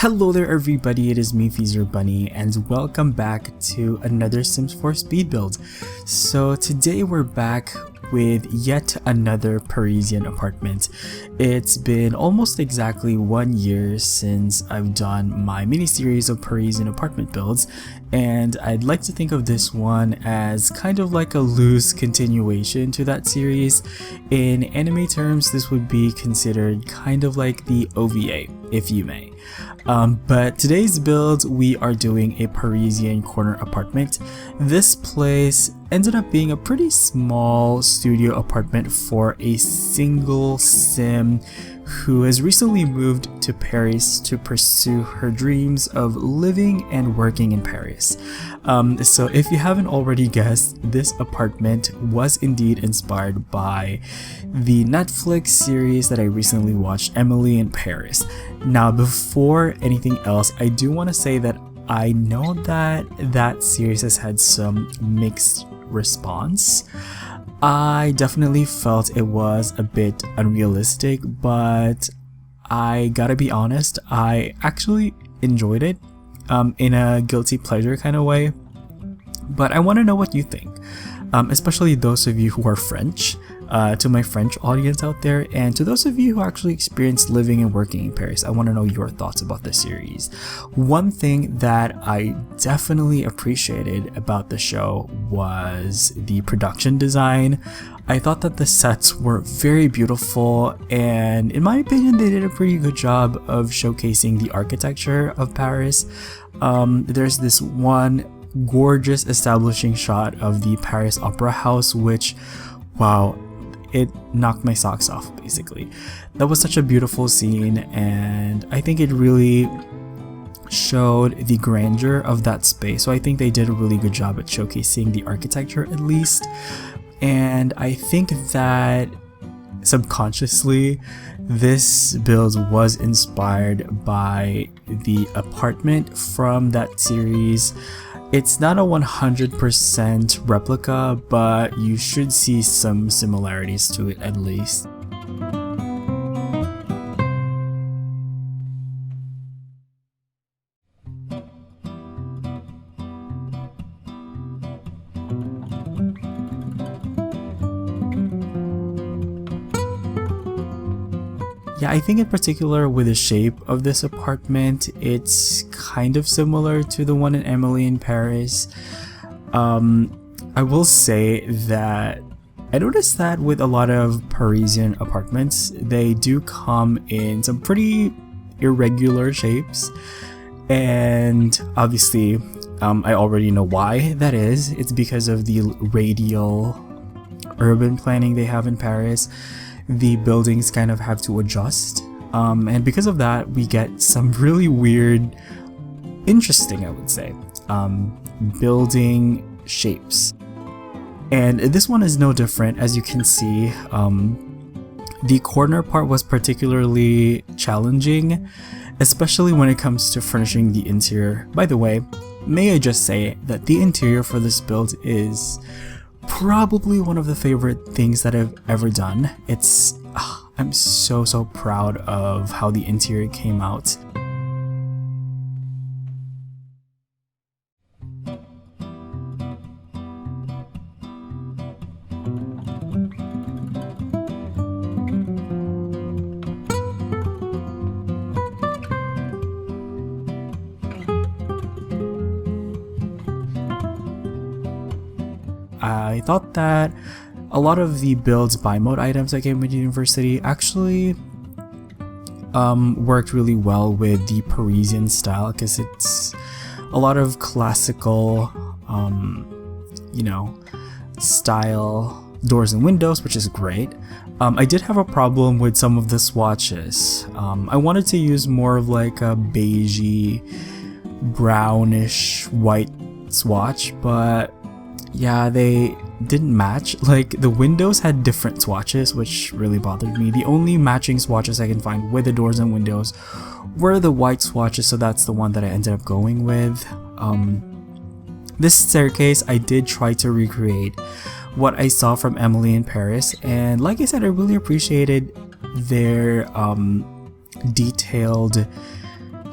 Hello there everybody, it is me XfreezerBunny and welcome back to another Sims 4 speed build. So today we're back with yet another Parisian apartment. It's been almost exactly 1 year since I've done my mini series of Parisian apartment builds, and I'd like to think of this one as kind of like a loose continuation to that series. In anime terms, this would be considered kind of like the OVA, if you may. But today's build, we are doing a Parisian corner apartment. This place ended up being a pretty small studio apartment for a single sim who has recently moved to Paris to pursue her dreams of living and working in Paris. So if you haven't already guessed, this apartment was indeed inspired by the Netflix series that I recently watched, Emily in Paris. Now, before anything else, I do want to say that I know that that series has had some mixed response. I definitely felt it was a bit unrealistic, but I gotta be honest, I actually enjoyed it in a guilty pleasure kind of way. But I want to know what you think, especially those of you who are French, to my French audience out there, and to those of you who actually experienced living and working in Paris. I want to know your thoughts about the series. One thing that I definitely appreciated about the show was the production design. I thought that the sets were very beautiful, and in my opinion they did a pretty good job of showcasing the architecture of Paris. There's this one gorgeous establishing shot of the Paris Opera House, which, wow, it knocked my socks off basically. That was such a beautiful scene, and I think it really showed the grandeur of that space. So I think they did a really good job at showcasing the architecture at least. And I think that subconsciously this build was inspired by the apartment from that series. It's not a 100% replica, but you should see some similarities to it at least. Yeah, I think in particular with the shape of this apartment, it's kind of similar to the one in Emily in Paris. I will say that I noticed that with a lot of Parisian apartments, they do come in some pretty irregular shapes, and obviously I already know why that is. It's because of the radial urban planning they have in Paris. The buildings kind of have to adjust, and because of that we get some really weird, interesting, I would say, building shapes. And this one is no different. As you can see, the corner part was particularly challenging, especially when it comes to furnishing the interior. By the way, may I just say that the interior for this build is probably one of the favorite things that I've ever done. I'm so proud of how the interior came out. I thought that a lot of the builds by mode items that came with university actually worked really well with the Parisian style, because it's a lot of classical, style doors and windows, which is great. I did have a problem with some of the swatches. I wanted to use more of like a beigey, brownish white swatch, but yeah, they didn't match. Like, the windows had different swatches, which really bothered me. The only matching swatches I can find with the doors and windows were the white swatches, so that's the one that I ended up going with. This staircase, I did try to recreate what I saw from Emily in Paris, and like I said, I really appreciated their detailed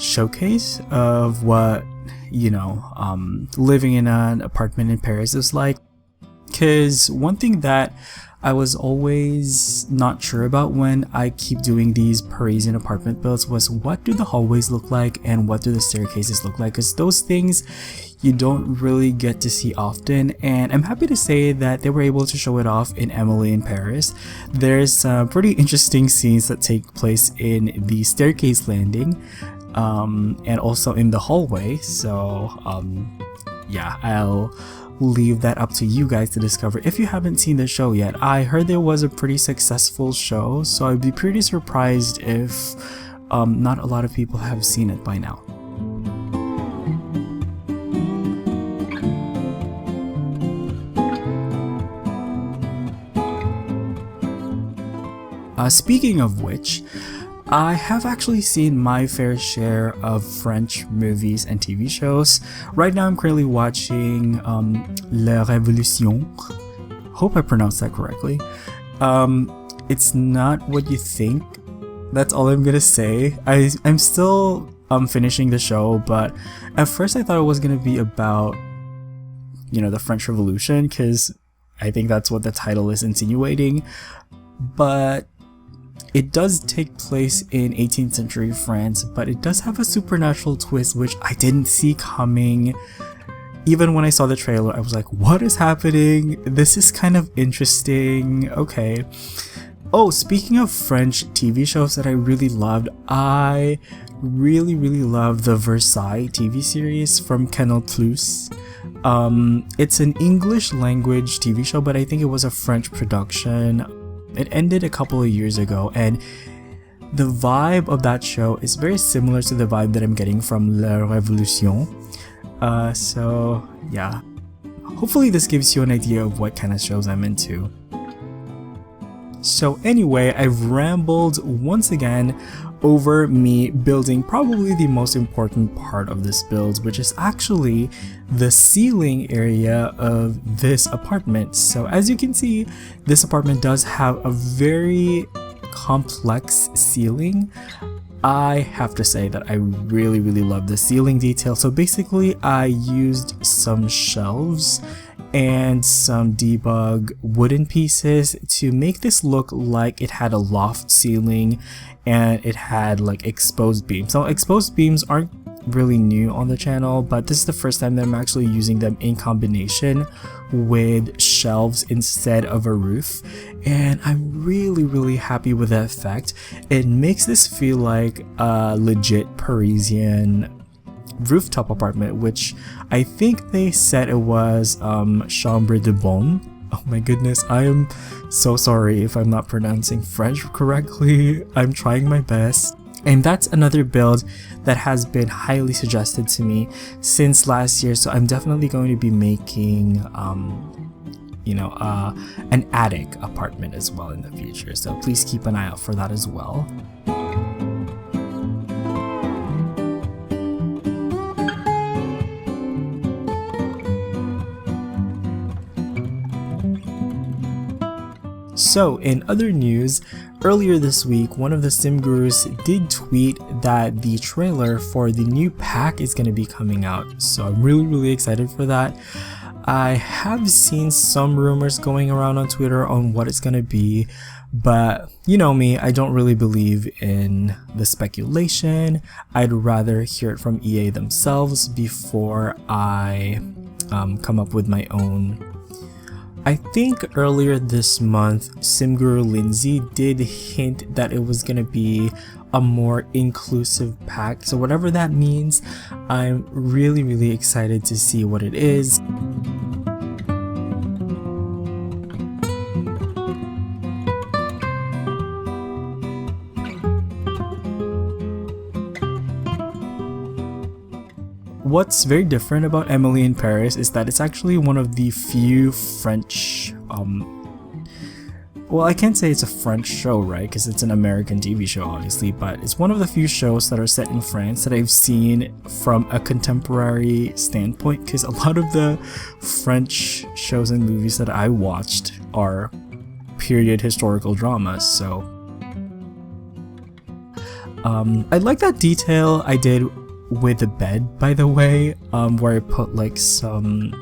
showcase of what, you know, living in an apartment in Paris is like. Because one thing that I was always not sure about when I keep doing these Parisian apartment builds was, what do the hallways look like and what do the staircases look like? Because those things you don't really get to see often, and I'm happy to say that they were able to show it off in Emily in Paris. There's some pretty interesting scenes that take place in the staircase landing and also in the hallway, so yeah, I'll leave that up to you guys to discover if you haven't seen the show yet. I heard there was a pretty successful show, so I'd be pretty surprised if not a lot of people have seen it by now. Speaking of which, I have actually seen my fair share of French movies and TV shows. Right now I'm currently watching La Révolution. Hope I pronounced that correctly. It's not what you think. That's all I'm gonna say. I'm still finishing the show, but at first I thought it was gonna be about, you know, the French Revolution, because I think that's what the title is insinuating. But it does take place in 18th century France, but it does have a supernatural twist which I didn't see coming. Even when I saw the trailer, I was like, what is happening? This is kind of interesting. Okay. Oh, speaking of French TV shows that I really loved, I really love the Versailles TV series from Canal+. It's an English language TV show, but I think it was a French production. It ended a couple of years ago, and the vibe of that show is very similar to the vibe that I'm getting from La Révolution. So yeah, hopefully this gives you an idea of what kind of shows I'm into. So anyway, I've rambled once again over me building probably the most important part of this build, which is actually the ceiling area of this apartment. So as you can see, this apartment does have a very complex ceiling. I have to say that I really love the ceiling detail. So basically I used some shelves and some debug wooden pieces to make this look like it had a loft ceiling and it had like exposed beams. So exposed beams aren't really new on the channel, but this is the first time that I'm actually using them in combination with shelves instead of a roof, and I'm really happy with that effect. It makes this feel like a legit Parisian rooftop apartment, which I think they said it was chambre de bonne. Oh my goodness, I am so sorry if I'm not pronouncing French correctly. I'm trying my best. And that's another build that has been highly suggested to me since last year, so I'm definitely going to be making you know, an attic apartment as well in the future, so please keep an eye out for that as well. So in other news, earlier this week, one of the sim gurus did tweet that the trailer for the new pack is going to be coming out. So I'm really excited for that. I have seen some rumors going around on Twitter on what it's going to be, but you know me, I don't really believe in the speculation. I'd rather hear it from EA themselves before I come up with my own. I think earlier this month, SimGuru Lindsay did hint that it was going to be a more inclusive pack, so whatever that means, I'm really excited to see what it is. What's very different about Emily in Paris is that it's actually one of the few French, well, I can't say it's a French show, right, because it's an American TV show obviously, but it's one of the few shows that are set in France that I've seen from a contemporary standpoint, because a lot of the French shows and movies that I watched are period historical dramas, so I like that detail. I did with the bed, by the way, where I put like some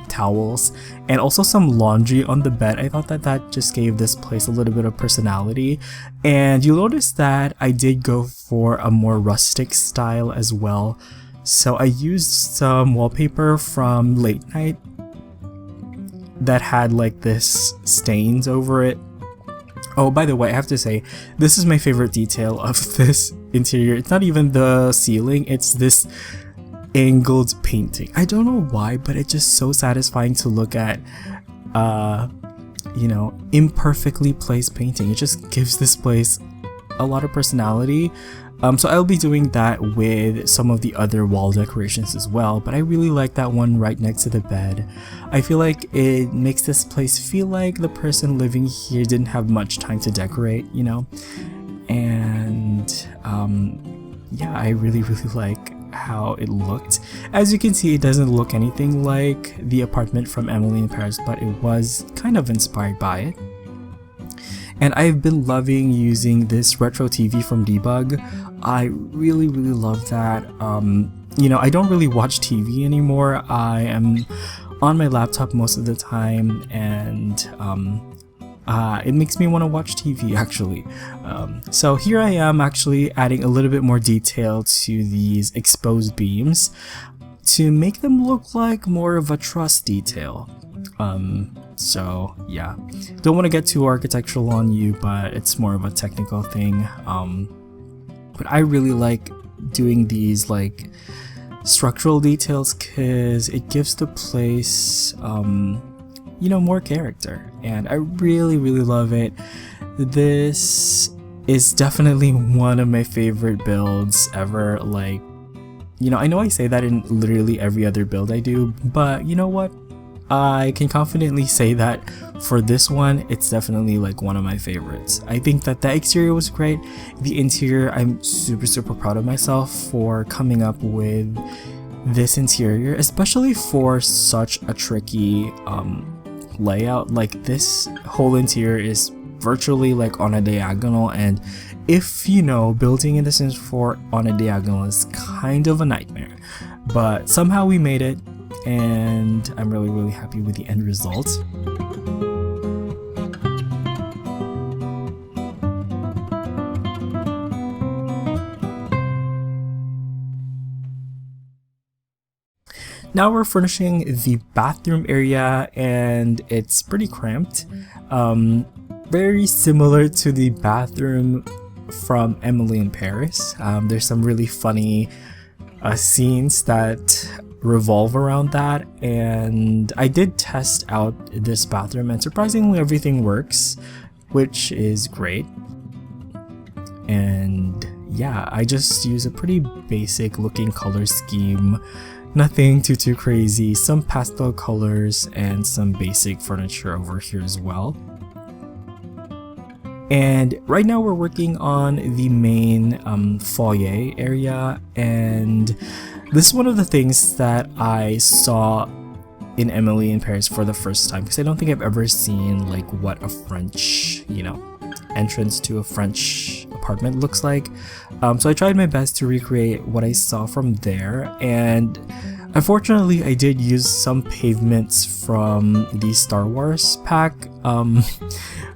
towels and also some laundry on the bed. I thought that that just gave this place a little bit of personality, and you'll notice that I did go for a more rustic style as well. So I used some wallpaper from late night that had like this stains over it. Oh, by the way, I have to say, this is my favorite detail of this interior. It's not even the ceiling, it's this angled painting. I don't know why, but it's just so satisfying to look at, you know, imperfectly placed painting. It just gives this place a lot of personality. So I'll be doing that with some of the other wall decorations as well, but I really like that one right next to the bed. I feel like it makes this place feel like the person living here didn't have much time to decorate, you know? And yeah, I really like how it looked. As you can see, it doesn't look anything like the apartment from Emily in Paris, but it was kind of inspired by it. And I've been loving using this retro TV from Debug. I really love that. You know, I don't really watch TV anymore. I am on my laptop most of the time, and it makes me want to watch TV actually. So here I am actually adding a little bit more detail to these exposed beams to make them look like more of a truss detail. So yeah, don't want to get too architectural on you, but it's more of a technical thing. But I really like doing these like structural details because it gives the place you know, more character, and I really love it. This is definitely one of my favorite builds ever. Like, you know I say that in literally every other build I do, but you know what, I can confidently say that for this one, it's definitely like one of my favorites. I think that the exterior was great. The interior, I'm super proud of myself for coming up with this interior, especially for such a tricky layout. Like, this whole interior is virtually like on a diagonal, and if you know, building in The Sims 4 on a diagonal is kind of a nightmare, but somehow we made it, and I'm really happy with the end result. Now we're furnishing the bathroom area, and it's pretty cramped. Very similar to the bathroom from Emily in Paris. There's some really funny scenes that revolve around that, and I did test out this bathroom, and surprisingly everything works, which is great. And yeah, I just use a pretty basic looking color scheme, nothing too crazy, some pastel colors and some basic furniture over here as well. And right now we're working on the main foyer area, and this is one of the things that I saw in Emily in Paris for the first time, because I don't think I've ever seen like what a French, you know, entrance to a French apartment looks like. So I tried my best to recreate what I saw from there, and unfortunately I did use some pavements from the Star Wars pack.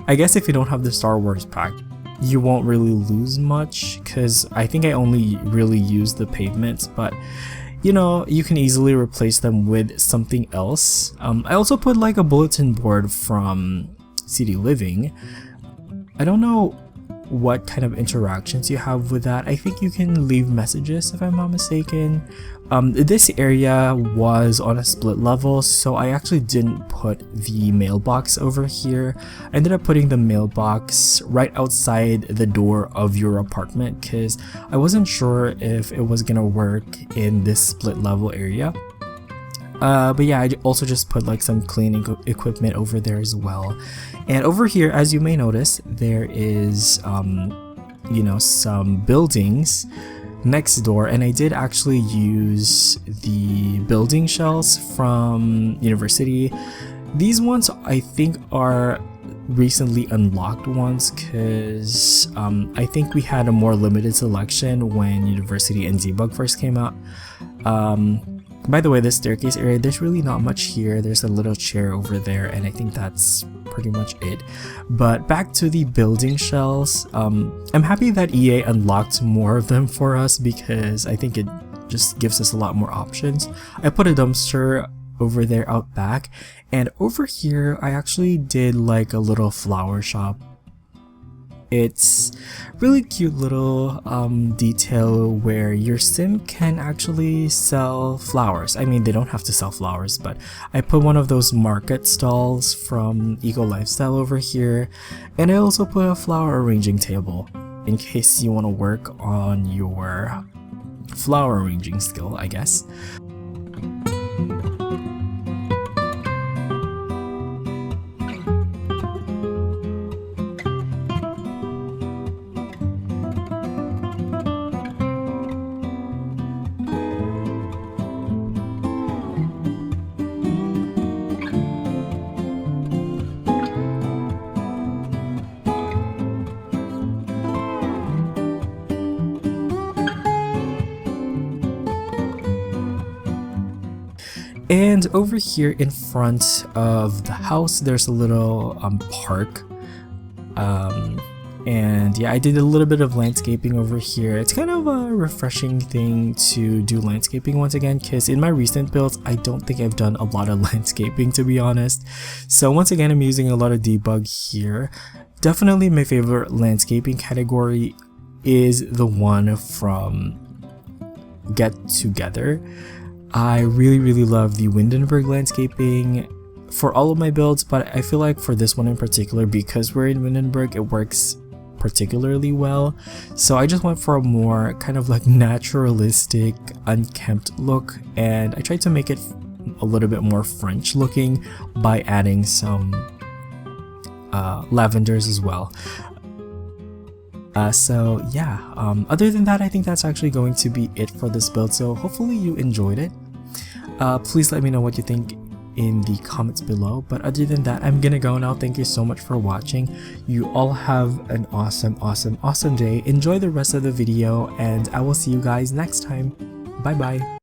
I guess if you don't have the Star Wars pack, you won't really lose much, because I think I only really used the pavements, but you know, you can easily replace them with something else. I also put like a bulletin board from City Living. I don't know what kind of interactions you have with that. I think you can leave messages if I'm not mistaken. This area was on a split level, so I actually didn't put the mailbox over here. I ended up putting the mailbox right outside the door of your apartment because I wasn't sure if it was gonna work in this split level area. But yeah, I also just put like some cleaning equipment over there as well. And over here, as you may notice, there is you know, some buildings next door, and I did actually use the building shells from university. These ones I think are recently unlocked ones because I think we had a more limited selection when University and Debug first came out. By the way, the staircase area, there's really not much here. There's a little chair over there, and I think that's pretty much it. But back to the building shells, I'm happy that EA unlocked more of them for us because I think it just gives us a lot more options. I put a dumpster over there out back, and over here I actually did like a little flower shop. It's really cute little detail where your sim can actually sell flowers. I mean, they don't have to sell flowers, but I put one of those market stalls from Eco Lifestyle over here, and I also put a flower arranging table in case you want to work on your flower arranging skill, I guess. And over here in front of the house, there's a little park. And yeah, I did a little bit of landscaping over here. It's kind of a refreshing thing to do landscaping once again, because in my recent builds, I don't think I've done a lot of landscaping, to be honest. So once again, I'm using a lot of debug here. Definitely my favorite landscaping category is the one from Get Together. I really love the Windenburg landscaping for all of my builds, but I feel like for this one in particular, because we're in Windenburg, it works particularly well. So I just went for a more kind of like naturalistic, unkempt look, and I tried to make it a little bit more French looking by adding some lavenders as well. So yeah, other than that, I think that's actually going to be it for this build. So hopefully you enjoyed it. Please let me know what you think in the comments below. But other than that, I'm gonna go now. Thank you so much for watching. You all have an awesome day. Enjoy the rest of the video, and I will see you guys next time. Bye bye.